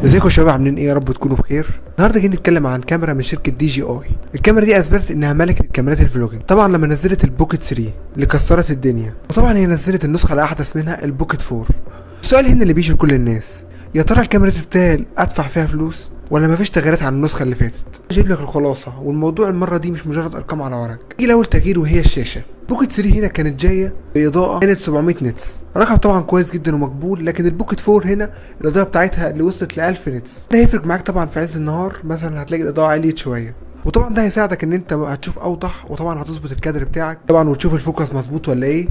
ازيكم يا شباب، عاملين ايه؟ يا رب تكونوا بخير. النهارده جايين نتكلم عن كاميرا من شركه دي جي اي. الكاميرا دي اثبتت انها ملكه الكاميرات الفلوجينج، طبعا لما نزلت البوكيت 3 اللي كسرت الدنيا، وطبعا هي نزلت النسخه الاحدث منها البوكيت 4. السؤال هنا اللي بيجي لكل الناس، يا ترى الكاميرا تستاهل ادفع فيها فلوس ولا مفيش تغييرات عن النسخه اللي فاتت؟ اجيب لك الخلاصه، والموضوع المره دي مش مجرد ارقام على ورق. يجي اول تغيير وهي الشاشه. بوكيت 3 هنا كانت جايه باضاءه كانت 700 نتس، رقم طبعا كويس جدا ومقبول. لكن البوكيت 4 هنا الاضاءه بتاعتها اللي وصلت ل 1000 نتس، ده هيفرق معاك طبعا في عز النهار، مثلا هتلاقي الاضاءه عليت شويه، وطبعا ده هيساعدك ان انت هتشوف اوضح، وطبعا هتظبط الكادر بتاعك طبعا، وتشوف الفوكس مظبوط ولا ايه،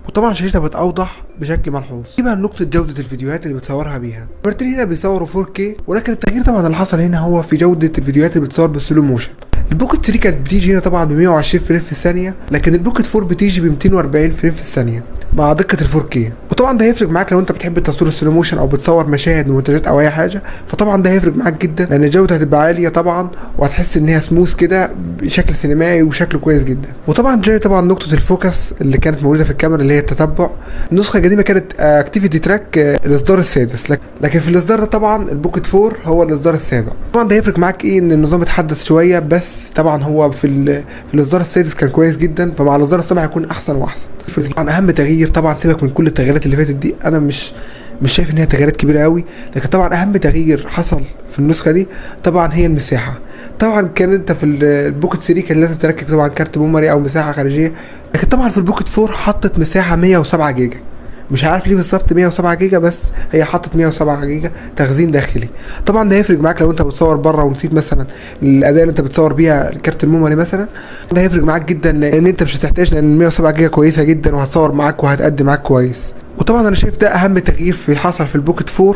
وطبعا شاشتها بتوضح بشكل ملحوظ. دي بقى نقطة جودة الفيديوهات اللي بتصورها بيها. الكاميرتين هنا بيصوروا 4K، ولكن التغيير طبعا اللي حصل هنا هو في جودة الفيديوهات اللي بتصور بالسلو موشن. البوكيت 3 كانت بتيجي هنا طبعا ب 120 فريم في الثانية، لكن البوكيت 4 بتيجي ب 240 فريم في الثانية مع دقة ال 4K. وطبعا ده هيفرق معاك لو انت بتحب التصوير السلو موشن او بتصور مشاهد ومنتجات او اي حاجة، فطبعا ده هيفرق معاك جدا، لان الجودة هتبقى عالية طبعا، وهتحس ان هي سموث كده بشكل سينمائي وشكل كويس جدا. وطبعا جاي طبعا نقطة الفوكس اللي كانت موجودة في الكاميرا اللي هي التتبع. النسخة القديمة كانت اكتيفيتي تراك الاصدار السادس، لكن في الاصدار ده طبعا البوكيت 4 هو الاصدار السابع. طبعا ده هيفرق معاك ايه، ان النظام اتحدث شوية، بس طبعا هو في الاصدار السادس كان كويس جدا، فمع الاصدار السابع هيكون احسن واحسن. طبعا اهم تغيير، طبعا سيبك من كل التغييرات اللي فاتت دي، انا مش شايف ان هي تغييرات كبيره قوي، لكن طبعا اهم تغيير حصل في النسخه دي طبعا هي المساحه. طبعا كان انت في البوكيت 3 كان لازم تركب طبعا كارت ميموري او مساحه خارجيه، لكن طبعا في البوكيت 4 حطت مساحه 107 جيجا، مش عارف ليه بالظبط 107 جيجا، بس هي حطت 107 جيجا تخزين داخلي. طبعا ده هيفرق معاك لو انت بتصور بره ونسيت مثلا الاداه اللي انت بتصور بيها الكارت الميموري مثلا، ده هيفرق معاك جدا، لان انت مش هتحتاج، لان 107 جيجا كويسه جدا وهتصور معاك وهتقدم معاك كويس. وطبعا انا شايف ده اهم تغيير في حصل في البوكيت 4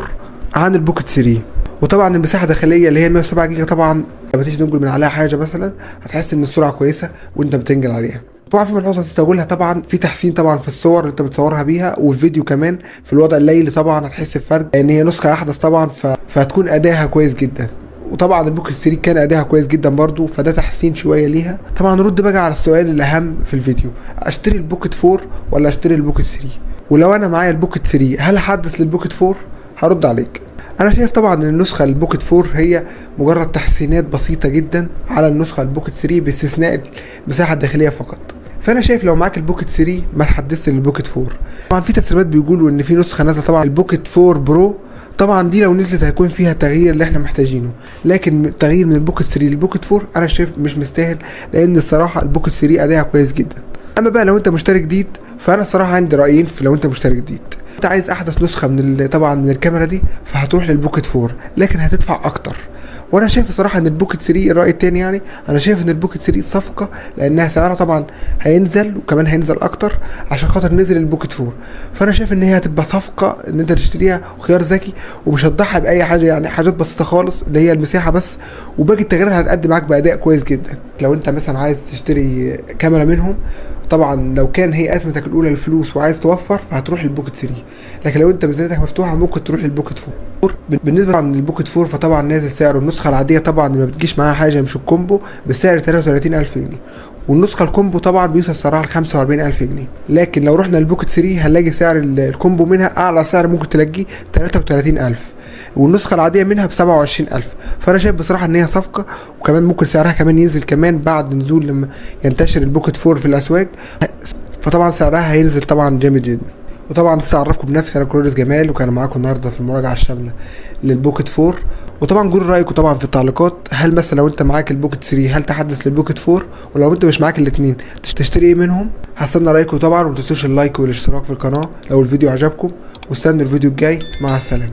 عن البوكيت 3. وطبعا المساحه الداخليه اللي هي 107 جيجا، طبعا لما تيجي تنقل من عليها حاجه مثلا هتحس ان السرعه كويسه وانت بتنقل عليها. طبعا في ملحوظه هتستغلها، طبعا في تحسين طبعا في الصور اللي انت بتصورها بيها، والفيديو كمان في الوضع الليلي طبعا هتحس بفرق، لان هي نسخه احدث طبعا، فهتكون ادائها كويس جدا. وطبعا البوكيت 3 كان ادائها كويس جدا برضو، فده تحسين شويه ليها. طبعا نرد بقى على السؤال الاهم في الفيديو، اشتري البوكيت 4 ولا اشتري البوكيت 3؟ ولو انا معايا البوكيت 3 هل احدث للبوكيت 4؟ هرد عليك. انا شايف طبعا ان النسخه البوكيت 4 هي مجرد تحسينات بسيطه جدا على النسخه البوكيت 3، باستثناء المساحه الداخليه فقط. فانا شايف لو معاك البوكيت 3 ما تحدثش للبوكيت 4. طبعا في تسريبات بيقولوا ان في نسخه نازله طبعا البوكيت 4 برو، طبعا دي لو نزلت هيكون فيها تغيير اللي احنا محتاجينه، لكن التغيير من البوكيت 3 للبوكيت 4 انا شايف مش مستاهل، لان الصراحه البوكيت 3 اداها كويس جدا. اما بقى لو انت مشترك جديد، فانا الصراحه عندي رايين في لو انت مشترك جديد. انت عايز احدث نسخه من طبعا من الكاميرا دي، فهتروح للبوكيت 4، لكن هتدفع اكتر. وانا شايف الصراحه ان البوكيت 3 الراي التاني، يعني انا شايف ان البوكيت 3 صفقه، لانها سعرها طبعا هينزل، وكمان هينزل اكتر عشان خاطر نزل البوكيت 4. فانا شايف ان هي هتبقى صفقه ان انت تشتريها، وخيار ذكي، ومش هتضحي باي حاجه، يعني حاجات بسيطه خالص اللي هي المساحه بس، وباقي التغييرات هتقدم معاك باداء كويس جدا. لو انت مثلا عايز تشتري كاميرا منهم، طبعا لو كان هي ازمتك الاولى الفلوس وعايز توفر، فهتروح للبوكيت 3، لكن لو انت ميزانيتك مفتوحه ممكن تروح للبوكيت 4. بالنسبه طبعا للبوكيت 4 فطبعا نازل سعره النسخه العاديه طبعا اللي ما بتجيش معاها حاجه مش الكومبو بسعر 33000 جنيه، والنسخه الكومبو طبعا بيوصل سعرها ل 45000 جنيه. لكن لو رحنا للبوكيت 3 هنلاقي سعر الكومبو منها اعلى سعر ممكن تلاقيه 33000، والنسخه العاديه منها ب 27000. فانا شايف بصراحه ان هي صفقه، وكمان ممكن سعرها كمان ينزل كمان بعد نزول لما ينتشر البوكيت 4 في الاسواق، فطبعا سعرها هينزل طبعا جامد جدا. وطبعا لسه اعرفكم بنفسي، انا كلوريس جمال، وكان معاكم النهارده في المراجعه الشامله للبوكيت 4. وطبعا قولوا رايكم طبعا في التعليقات، هل مثلا لو انت معاك البوكيت 3 هل تحدث للبوكيت 4، ولو انت مش معاك الاثنين تشتري ايه منهم؟ هستنى رايكم طبعا، وما تنسوش اللايك والاشتراك في القناه لو الفيديو عجبكم، واستنوا الفيديو الجاي. مع السلامه.